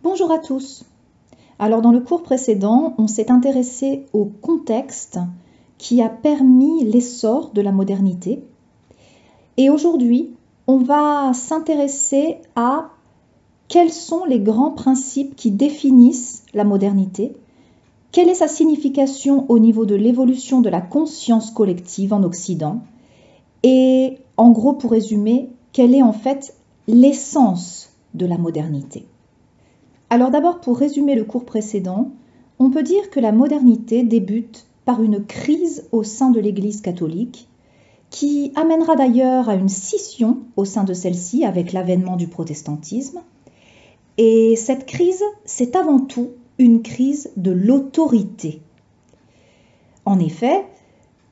Bonjour à tous. Alors dans le cours précédent, on s'est intéressé au contexte qui a permis l'essor de la modernité. Et aujourd'hui, on va s'intéresser à quels sont les grands principes qui définissent la modernité, quelle est sa signification au niveau de l'évolution de la conscience collective en Occident, et en gros, pour résumer, quelle est en fait l'essence de la modernité. Alors d'abord, pour résumer le cours précédent, on peut dire que la modernité débute par une crise au sein de l'Église catholique, qui amènera d'ailleurs à une scission au sein de celle-ci avec l'avènement du protestantisme. Et cette crise, c'est avant tout une crise de l'autorité. En effet,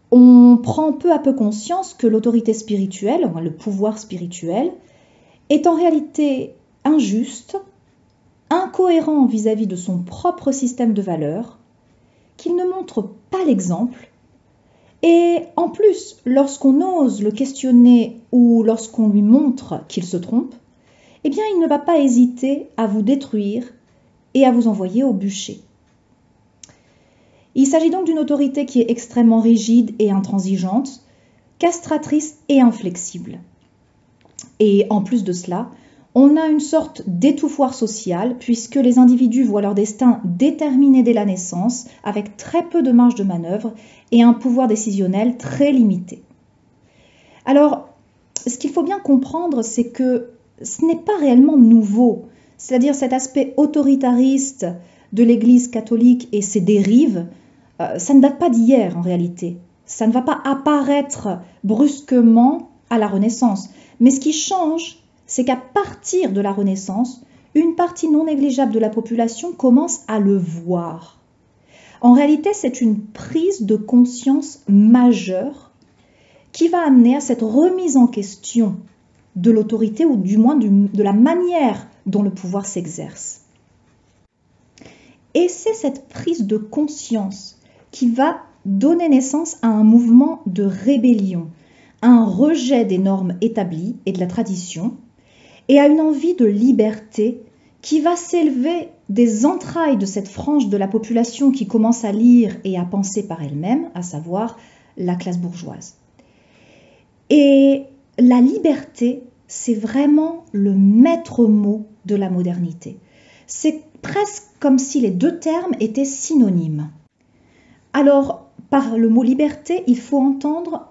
on prend peu à peu conscience que l'autorité spirituelle, le pouvoir spirituel, est en réalité injuste, incohérent vis-à-vis de son propre système de valeurs, qu'il ne montre pas l'exemple, et en plus, lorsqu'on ose le questionner ou lorsqu'on lui montre qu'il se trompe, eh bien il ne va pas hésiter à vous détruire et à vous envoyer au bûcher. Il s'agit donc d'une autorité qui est extrêmement rigide et intransigeante, castratrice et inflexible. Et en plus de cela, on a une sorte d'étouffoir social puisque les individus voient leur destin déterminé dès la naissance avec très peu de marge de manœuvre et un pouvoir décisionnel très limité. Alors, ce qu'il faut bien comprendre, c'est que ce n'est pas réellement nouveau, c'est-à-dire cet aspect autoritariste de l'Église catholique et ses dérives, ça ne date pas d'hier en réalité. Ça ne va pas apparaître brusquement à la Renaissance. Mais ce qui change, c'est qu'à partir de la Renaissance, une partie non négligeable de la population commence à le voir. En réalité, c'est une prise de conscience majeure qui va amener à cette remise en question de l'autorité ou du moins de la manière dont le pouvoir s'exerce. Et c'est cette prise de conscience qui va donner naissance à un mouvement de rébellion, à un rejet des normes établies et de la tradition, et à une envie de liberté qui va s'élever des entrailles de cette frange de la population qui commence à lire et à penser par elle-même, à savoir la classe bourgeoise. Et la liberté, c'est vraiment le maître mot de la modernité. C'est presque comme si les deux termes étaient synonymes. Alors, par le mot liberté, il faut entendre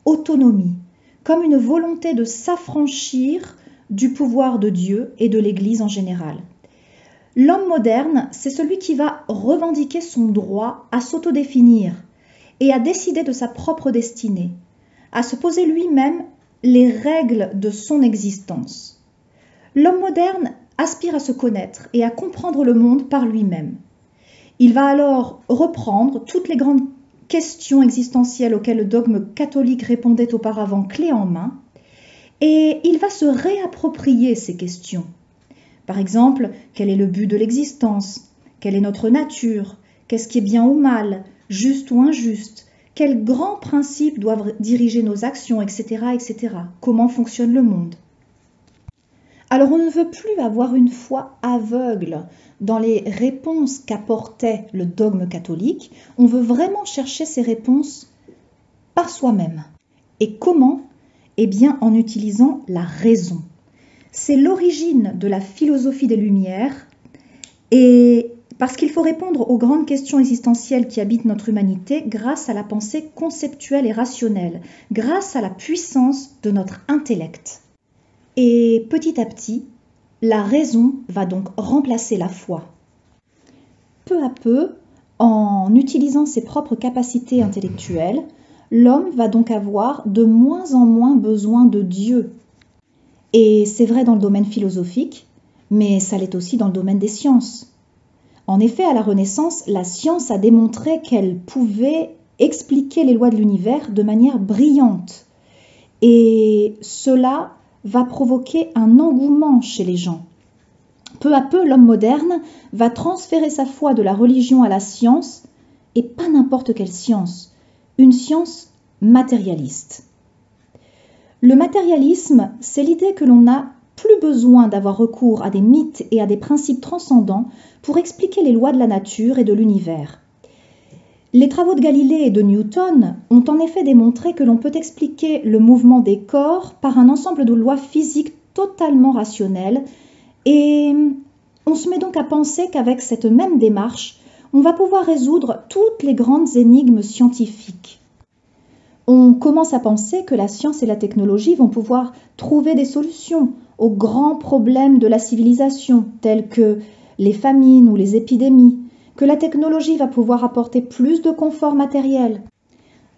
autonomie, comme une volonté de s'affranchir du pouvoir de Dieu et de l'Église en général. L'homme moderne, c'est celui qui va revendiquer son droit à s'autodéfinir et à décider de sa propre destinée, à se poser lui-même les règles de son existence. L'homme moderne aspire à se connaître et à comprendre le monde par lui-même. Il va alors reprendre toutes les grandes questions existentielles auxquelles le dogme catholique répondait auparavant clé en main, et il va se réapproprier ces questions. Par exemple, quel est le but de l'existence? Quelle est notre nature? Qu'est-ce qui est bien ou mal? Juste ou injuste? Quels grands principes doivent diriger nos actions, etc., etc. Comment fonctionne le monde? Alors on ne veut plus avoir une foi aveugle dans les réponses qu'apportait le dogme catholique. On veut vraiment chercher ces réponses par soi-même. Et comment? Eh bien, en utilisant la raison. C'est l'origine de la philosophie des Lumières, et parce qu'il faut répondre aux grandes questions existentielles qui habitent notre humanité grâce à la pensée conceptuelle et rationnelle, grâce à la puissance de notre intellect. Et petit à petit, la raison va donc remplacer la foi. Peu à peu, en utilisant ses propres capacités intellectuelles, l'homme va donc avoir de moins en moins besoin de Dieu. Et c'est vrai dans le domaine philosophique, mais ça l'est aussi dans le domaine des sciences. En effet, à la Renaissance, la science a démontré qu'elle pouvait expliquer les lois de l'univers de manière brillante. Et cela va provoquer un engouement chez les gens. Peu à peu, l'homme moderne va transférer sa foi de la religion à la science, et pas n'importe quelle science, une science matérialiste. Le matérialisme, c'est l'idée que l'on a plus besoin d'avoir recours à des mythes et à des principes transcendants pour expliquer les lois de la nature et de l'univers. Les travaux de Galilée et de Newton ont en effet démontré que l'on peut expliquer le mouvement des corps par un ensemble de lois physiques totalement rationnelles, et on se met donc à penser qu'avec cette même démarche, on va pouvoir résoudre toutes les grandes énigmes scientifiques. On commence à penser que la science et la technologie vont pouvoir trouver des solutions aux grands problèmes de la civilisation, tels que les famines ou les épidémies, que la technologie va pouvoir apporter plus de confort matériel.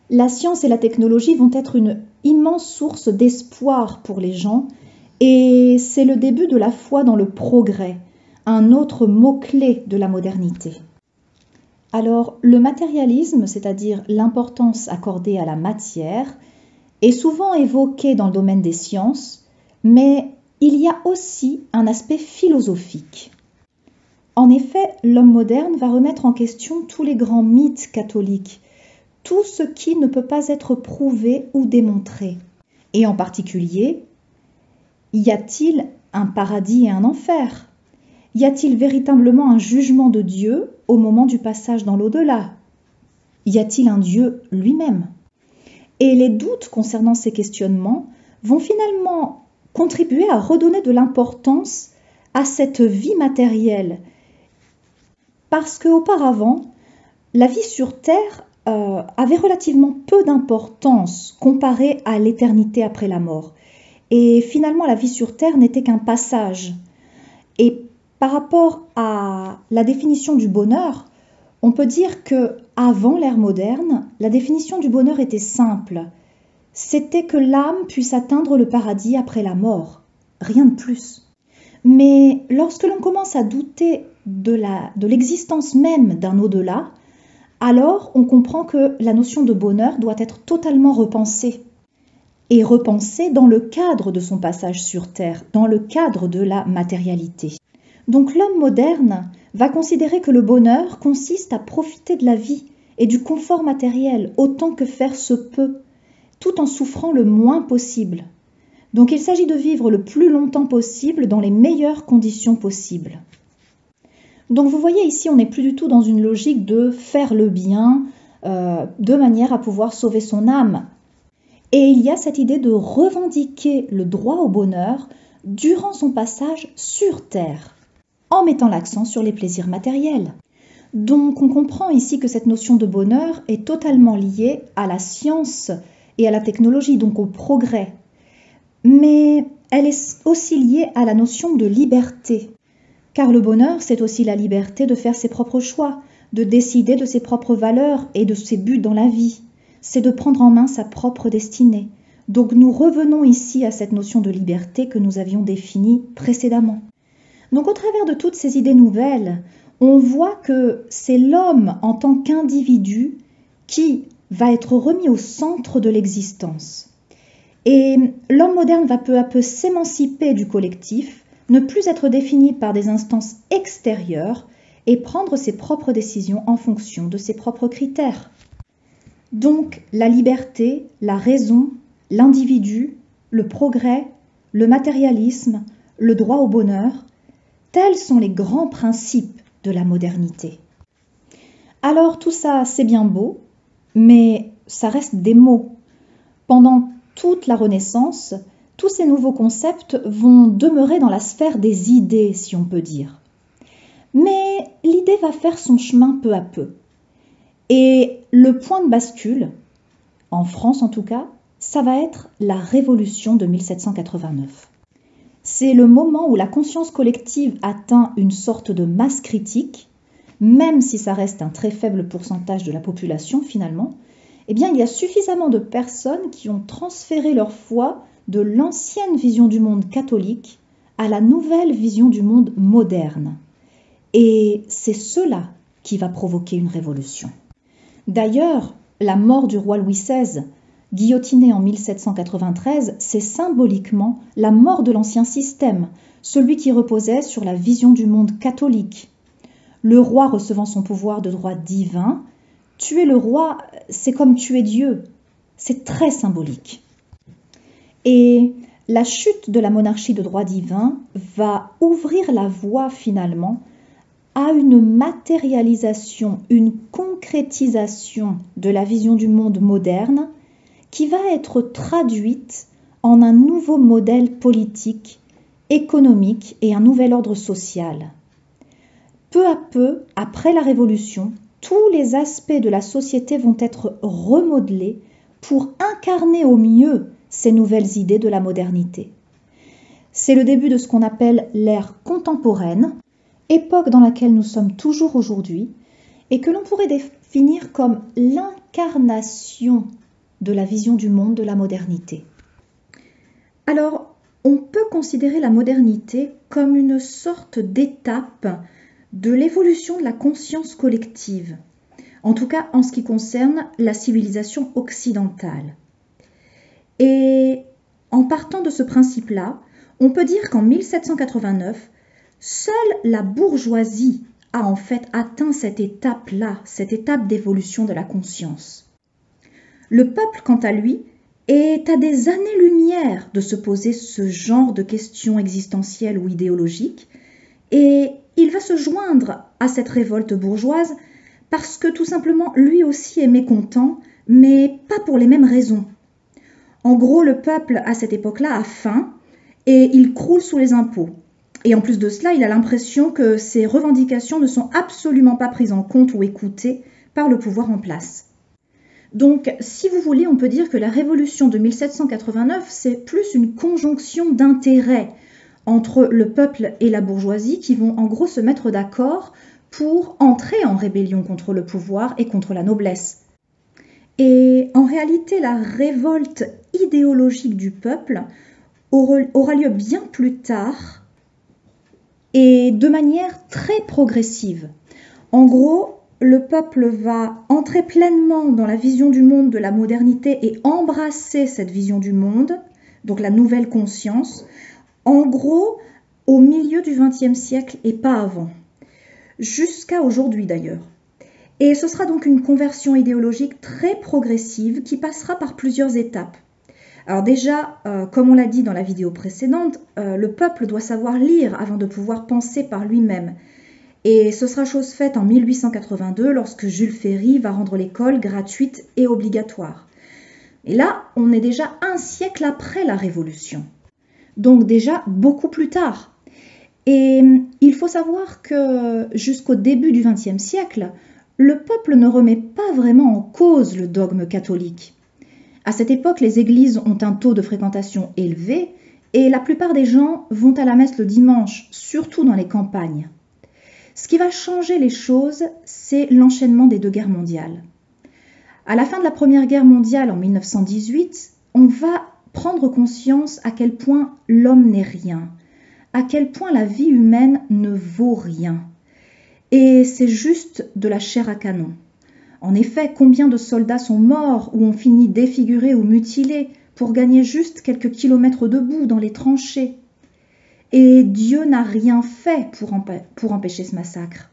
La science et la technologie vont être une immense source d'espoir pour les gens, et c'est le début de la foi dans le progrès, un autre mot-clé de la modernité. Alors, le matérialisme, c'est-à-dire l'importance accordée à la matière, est souvent évoqué dans le domaine des sciences, mais il y a aussi un aspect philosophique. En effet, l'homme moderne va remettre en question tous les grands mythes catholiques, tout ce qui ne peut pas être prouvé ou démontré. Et en particulier, y a-t-il un paradis et un enfer? Y a-t-il véritablement un jugement de Dieu au moment du passage dans l'au-delà? Y a-t-il un Dieu lui-même? Et les doutes concernant ces questionnements vont finalement contribuer à redonner de l'importance à cette vie matérielle. Parce qu'auparavant, la vie sur Terre avait relativement peu d'importance comparée à l'éternité après la mort. Et finalement, la vie sur Terre n'était qu'un passage. Et par rapport à la définition du bonheur, on peut dire qu'avant l'ère moderne, la définition du bonheur était simple. C'était que l'âme puisse atteindre le paradis après la mort. Rien de plus. Mais lorsque l'on commence à douter de l'existence même d'un au-delà, alors on comprend que la notion de bonheur doit être totalement repensée. Et repensée dans le cadre de son passage sur Terre, dans le cadre de la matérialité. Donc l'homme moderne va considérer que le bonheur consiste à profiter de la vie et du confort matériel autant que faire se peut, tout en souffrant le moins possible. Donc il s'agit de vivre le plus longtemps possible dans les meilleures conditions possibles. Donc vous voyez ici, on n'est plus du tout dans une logique de faire le bien de manière à pouvoir sauver son âme. Et il y a cette idée de revendiquer le droit au bonheur durant son passage sur Terre, en mettant l'accent sur les plaisirs matériels. Donc on comprend ici que cette notion de bonheur est totalement liée à la science et à la technologie, donc au progrès. Mais elle est aussi liée à la notion de liberté. Car le bonheur, c'est aussi la liberté de faire ses propres choix, de décider de ses propres valeurs et de ses buts dans la vie. C'est de prendre en main sa propre destinée. Donc nous revenons ici à cette notion de liberté que nous avions définie précédemment. Donc au travers de toutes ces idées nouvelles, on voit que c'est l'homme en tant qu'individu qui va être remis au centre de l'existence. Et l'homme moderne va peu à peu s'émanciper du collectif, ne plus être défini par des instances extérieures et prendre ses propres décisions en fonction de ses propres critères. Donc la liberté, la raison, l'individu, le progrès, le matérialisme, le droit au bonheur, tels sont les grands principes de la modernité. Alors tout ça, c'est bien beau, mais ça reste des mots. Pendant toute la Renaissance, tous ces nouveaux concepts vont demeurer dans la sphère des idées, si on peut dire. Mais l'idée va faire son chemin peu à peu. Et le point de bascule, en France en tout cas, ça va être la Révolution de 1789. C'est le moment où la conscience collective atteint une sorte de masse critique, même si ça reste un très faible pourcentage de la population finalement, eh bien il y a suffisamment de personnes qui ont transféré leur foi de l'ancienne vision du monde catholique à la nouvelle vision du monde moderne. Et c'est cela qui va provoquer une révolution. D'ailleurs, la mort du roi Louis XVI, guillotiné en 1793, c'est symboliquement la mort de l'ancien système, celui qui reposait sur la vision du monde catholique. Le roi recevant son pouvoir de droit divin, tuer le roi, c'est comme tuer Dieu. C'est très symbolique. Et la chute de la monarchie de droit divin va ouvrir la voie finalement à une matérialisation, une concrétisation de la vision du monde moderne qui va être traduite en un nouveau modèle politique, économique et un nouvel ordre social. Peu à peu, après la Révolution, tous les aspects de la société vont être remodelés pour incarner au mieux ces nouvelles idées de la modernité. C'est le début de ce qu'on appelle l'ère contemporaine, époque dans laquelle nous sommes toujours aujourd'hui, et que l'on pourrait définir comme l'incarnation de la vision du monde de la modernité. Alors, on peut considérer la modernité comme une sorte d'étape de l'évolution de la conscience collective, en tout cas en ce qui concerne la civilisation occidentale. Et en partant de ce principe-là, on peut dire qu'en 1789, seule la bourgeoisie a en fait atteint cette étape-là, cette étape d'évolution de la conscience. Le peuple, quant à lui, est à des années-lumière de se poser ce genre de questions existentielles ou idéologiques, et il va se joindre à cette révolte bourgeoise parce que tout simplement lui aussi est mécontent, mais pas pour les mêmes raisons. En gros, le peuple à cette époque-là a faim et il croule sous les impôts. Et en plus de cela, il a l'impression que ses revendications ne sont absolument pas prises en compte ou écoutées par le pouvoir en place. Donc, si vous voulez, on peut dire que la révolution de 1789, c'est plus une conjonction d'intérêts entre le peuple et la bourgeoisie qui vont en gros se mettre d'accord pour entrer en rébellion contre le pouvoir et contre la noblesse. Et en réalité, la révolte idéologique du peuple aura lieu bien plus tard et de manière très progressive. En gros, le peuple va entrer pleinement dans la vision du monde de la modernité et embrasser cette vision du monde, donc la nouvelle conscience, en gros, au milieu du XXe siècle et pas avant, jusqu'à aujourd'hui d'ailleurs. Et ce sera donc une conversion idéologique très progressive qui passera par plusieurs étapes. Alors déjà, comme on l'a dit dans la vidéo précédente, le peuple doit savoir lire avant de pouvoir penser par lui-même. Et ce sera chose faite en 1882 lorsque Jules Ferry va rendre l'école gratuite et obligatoire. Et là, on est déjà un siècle après la Révolution. Donc déjà beaucoup plus tard. Et il faut savoir que jusqu'au début du XXe siècle, le peuple ne remet pas vraiment en cause le dogme catholique. À cette époque, les églises ont un taux de fréquentation élevé et la plupart des gens vont à la messe le dimanche, surtout dans les campagnes. Ce qui va changer les choses, c'est l'enchaînement des deux guerres mondiales. À la fin de la Première Guerre mondiale, en 1918, on va prendre conscience à quel point l'homme n'est rien, à quel point la vie humaine ne vaut rien. Et c'est juste de la chair à canon. En effet, combien de soldats sont morts ou ont fini défigurés ou mutilés pour gagner juste quelques kilomètres debout dans les tranchées? Et Dieu n'a rien fait pour empêcher ce massacre.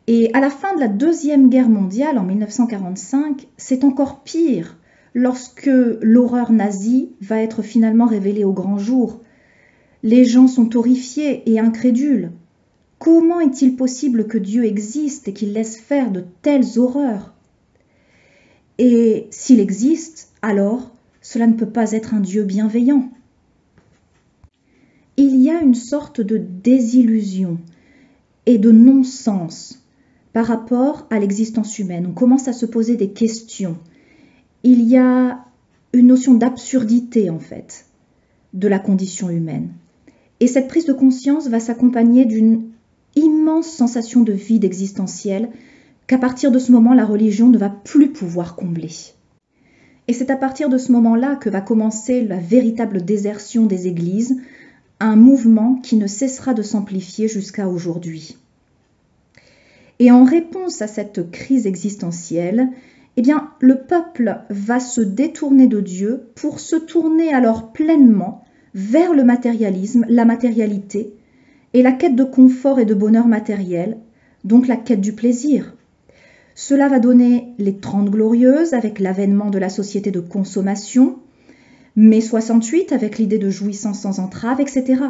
Et à la fin de la Deuxième Guerre mondiale, en 1945, c'est encore pire lorsque l'horreur nazie va être finalement révélée au grand jour. Les gens sont horrifiés et incrédules. Comment est-il possible que Dieu existe et qu'il laisse faire de telles horreurs? Et s'il existe, alors cela ne peut pas être un Dieu bienveillant. Il y a une sorte de désillusion et de non-sens par rapport à l'existence humaine. On commence à se poser des questions. Il y a une notion d'absurdité en fait de la condition humaine. Et cette prise de conscience va s'accompagner d'une immense sensation de vide existentiel qu'à partir de ce moment, la religion ne va plus pouvoir combler. Et c'est à partir de ce moment-là que va commencer la véritable désertion des églises, un mouvement qui ne cessera de s'amplifier jusqu'à aujourd'hui. Et en réponse à cette crise existentielle, eh bien, le peuple va se détourner de Dieu pour se tourner alors pleinement vers le matérialisme, la matérialité, et la quête de confort et de bonheur matériel, donc la quête du plaisir. Cela va donner les 30 Glorieuses avec l'avènement de la société de consommation, mai 68 avec l'idée de jouissance sans entrave, etc.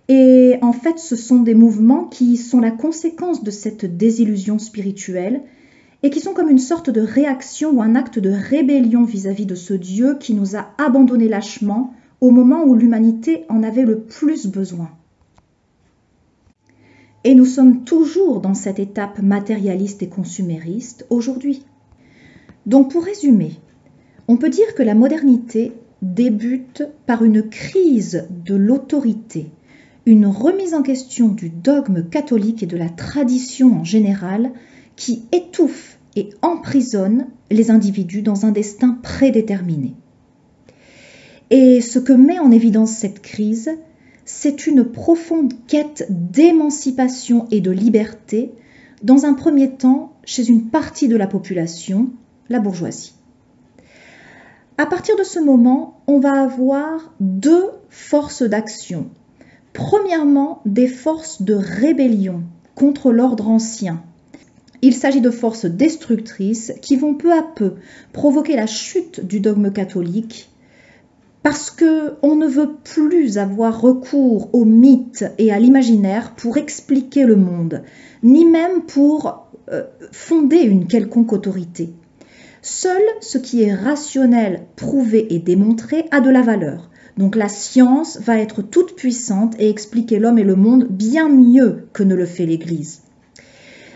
Et en fait, ce sont des mouvements qui sont la conséquence de cette désillusion spirituelle et qui sont comme une sorte de réaction ou un acte de rébellion vis-à-vis de ce Dieu qui nous a abandonnés lâchement au moment où l'humanité en avait le plus besoin. Et nous sommes toujours dans cette étape matérialiste et consumériste aujourd'hui. Donc pour résumer, on peut dire que la modernité débute par une crise de l'autorité, une remise en question du dogme catholique et de la tradition en général qui étouffe et emprisonne les individus dans un destin prédéterminé. Et ce que met en évidence cette crise, c'est une profonde quête d'émancipation et de liberté, dans un premier temps chez une partie de la population, la bourgeoisie. À partir de ce moment, on va avoir deux forces d'action. Premièrement, des forces de rébellion contre l'ordre ancien. Il s'agit de forces destructrices qui vont peu à peu provoquer la chute du dogme catholique parce qu'on ne veut plus avoir recours aux mythes et à l'imaginaire pour expliquer le monde, ni même pour fonder une quelconque autorité. Seul ce qui est rationnel, prouvé et démontré a de la valeur. Donc la science va être toute puissante et expliquer l'homme et le monde bien mieux que ne le fait l'Église.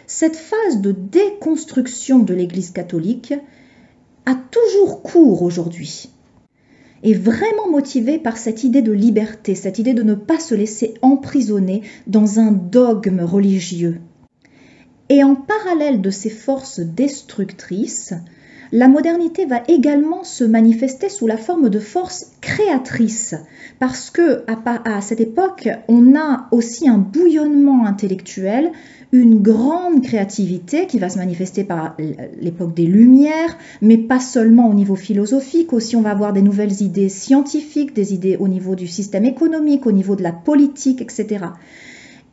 Cette phase de déconstruction de l'Église catholique a toujours cours aujourd'hui, est vraiment motivée par cette idée de liberté, cette idée de ne pas se laisser emprisonner dans un dogme religieux. Et en parallèle de ces forces destructrices, la modernité va également se manifester sous la forme de forces créatrices, parce que à cette époque, on a aussi un bouillonnement intellectuel, une grande créativité qui va se manifester par l'époque des Lumières, mais pas seulement au niveau philosophique, aussi on va avoir des nouvelles idées scientifiques, des idées au niveau du système économique, au niveau de la politique, etc.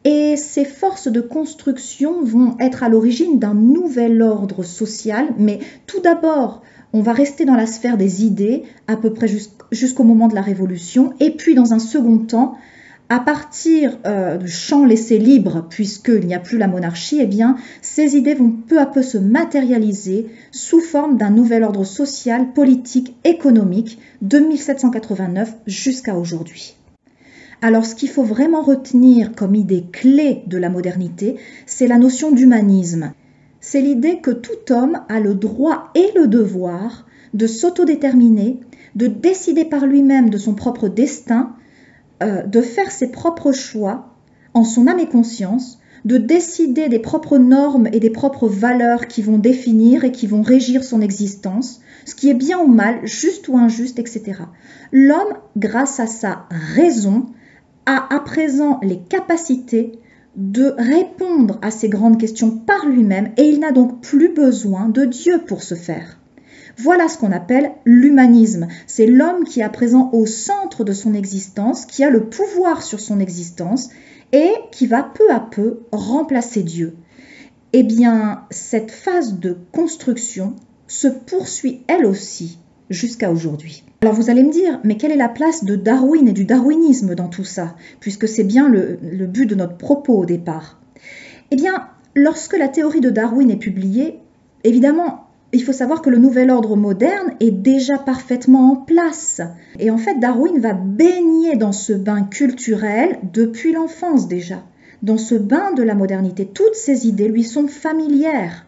Et ces forces de construction vont être à l'origine d'un nouvel ordre social, mais tout d'abord, on va rester dans la sphère des idées, à peu près jusqu'au moment de la Révolution, et puis dans un second temps, à partir du champ laissé libre, puisqu'il n'y a plus la monarchie, eh bien, ces idées vont peu à peu se matérialiser sous forme d'un nouvel ordre social, politique, économique, de 1789 jusqu'à aujourd'hui. Alors, ce qu'il faut vraiment retenir comme idée clé de la modernité, c'est la notion d'humanisme. C'est l'idée que tout homme a le droit et le devoir de s'autodéterminer, de décider par lui-même de son propre destin, de faire ses propres choix en son âme et conscience, de décider des propres normes et des propres valeurs qui vont définir et qui vont régir son existence, ce qui est bien ou mal, juste ou injuste, etc. L'homme, grâce à sa raison, a à présent les capacités de répondre à ces grandes questions par lui-même et il n'a donc plus besoin de Dieu pour ce faire. Voilà ce qu'on appelle l'humanisme. C'est l'homme qui est à présent au centre de son existence, qui a le pouvoir sur son existence et qui va peu à peu remplacer Dieu. Eh bien, cette phase de construction se poursuit elle aussi jusqu'à aujourd'hui. Alors vous allez me dire, mais quelle est la place de Darwin et du darwinisme dans tout ça, puisque c'est bien le but de notre propos au départ. Eh bien, lorsque la théorie de Darwin est publiée, évidemment, il faut savoir que le nouvel ordre moderne est déjà parfaitement en place. Et en fait, Darwin va baigner dans ce bain culturel depuis l'enfance déjà. Dans ce bain de la modernité, toutes ces idées lui sont familières.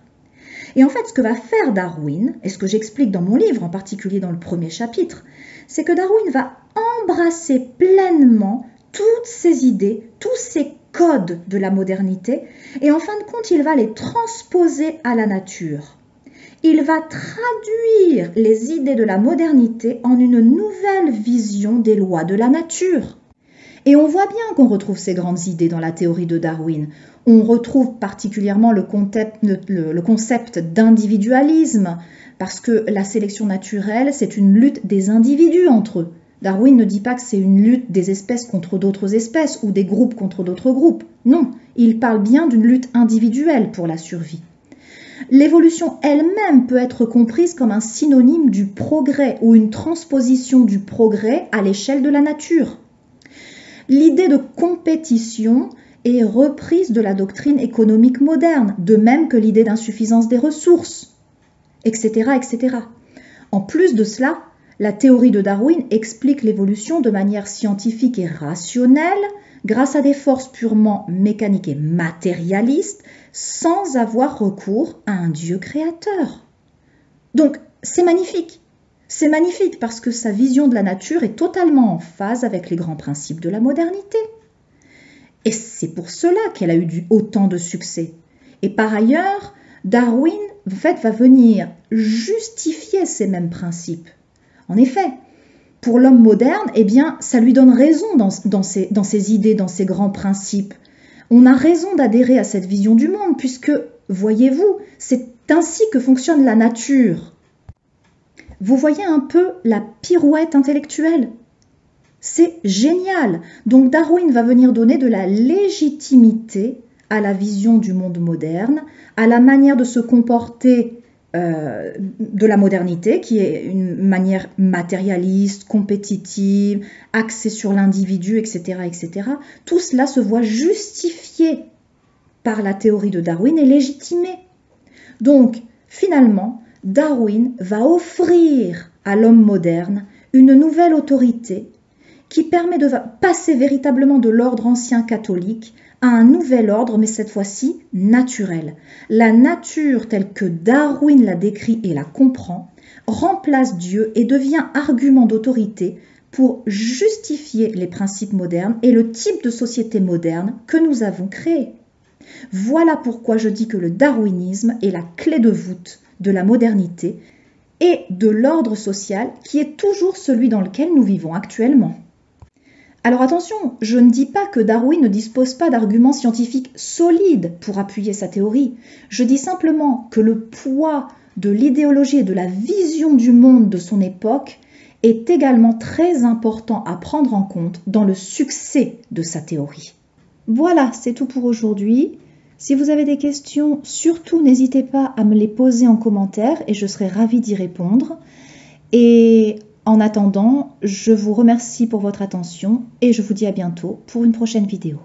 Et en fait, ce que va faire Darwin, et ce que j'explique dans mon livre, en particulier dans le premier chapitre, c'est que Darwin va embrasser pleinement toutes ces idées, tous ces codes de la modernité, et en fin de compte, il va les transposer à la nature. Il va traduire les idées de la modernité en une nouvelle vision des lois de la nature. Et on voit bien qu'on retrouve ces grandes idées dans la théorie de Darwin. On retrouve particulièrement le concept d'individualisme, parce que la sélection naturelle, c'est une lutte des individus entre eux. Darwin ne dit pas que c'est une lutte des espèces contre d'autres espèces ou des groupes contre d'autres groupes. Non, il parle bien d'une lutte individuelle pour la survie. L'évolution elle-même peut être comprise comme un synonyme du progrès ou une transposition du progrès à l'échelle de la nature. L'idée de compétition est reprise de la doctrine économique moderne, de même que l'idée d'insuffisance des ressources, etc., etc. En plus de cela, la théorie de Darwin explique l'évolution de manière scientifique et rationnelle grâce à des forces purement mécaniques et matérialistes sans avoir recours à un Dieu créateur. Donc, c'est magnifique. C'est magnifique parce que sa vision de la nature est totalement en phase avec les grands principes de la modernité. Et c'est pour cela qu'elle a eu autant de succès. Et par ailleurs, Darwin en fait, va venir justifier ces mêmes principes. En effet, pour l'homme moderne, eh bien, ça lui donne raison dans ses idées, dans ses grands principes. On a raison d'adhérer à cette vision du monde puisque, voyez-vous, c'est ainsi que fonctionne la nature. Vous voyez un peu la pirouette intellectuelle? C'est génial. Donc Darwin va venir donner de la légitimité à la vision du monde moderne, à la manière de se comporter de la modernité, qui est une manière matérialiste, compétitive, axée sur l'individu, etc., etc. Tout cela se voit justifié par la théorie de Darwin et légitimé. Donc, finalement, Darwin va offrir à l'homme moderne une nouvelle autorité qui permet de passer véritablement de l'ordre ancien catholique à un nouvel ordre, mais cette fois-ci naturel. La nature telle que Darwin la décrit et la comprend remplace Dieu et devient argument d'autorité pour justifier les principes modernes et le type de société moderne que nous avons créé. Voilà pourquoi je dis que le darwinisme est la clé de voûte de la modernité et de l'ordre social qui est toujours celui dans lequel nous vivons actuellement. Alors attention, je ne dis pas que Darwin ne dispose pas d'arguments scientifiques solides pour appuyer sa théorie. Je dis simplement que le poids de l'idéologie et de la vision du monde de son époque est également très important à prendre en compte dans le succès de sa théorie. Voilà, c'est tout pour aujourd'hui. Si vous avez des questions, surtout n'hésitez pas à me les poser en commentaire et je serai ravie d'y répondre. Et en attendant, je vous remercie pour votre attention et je vous dis à bientôt pour une prochaine vidéo.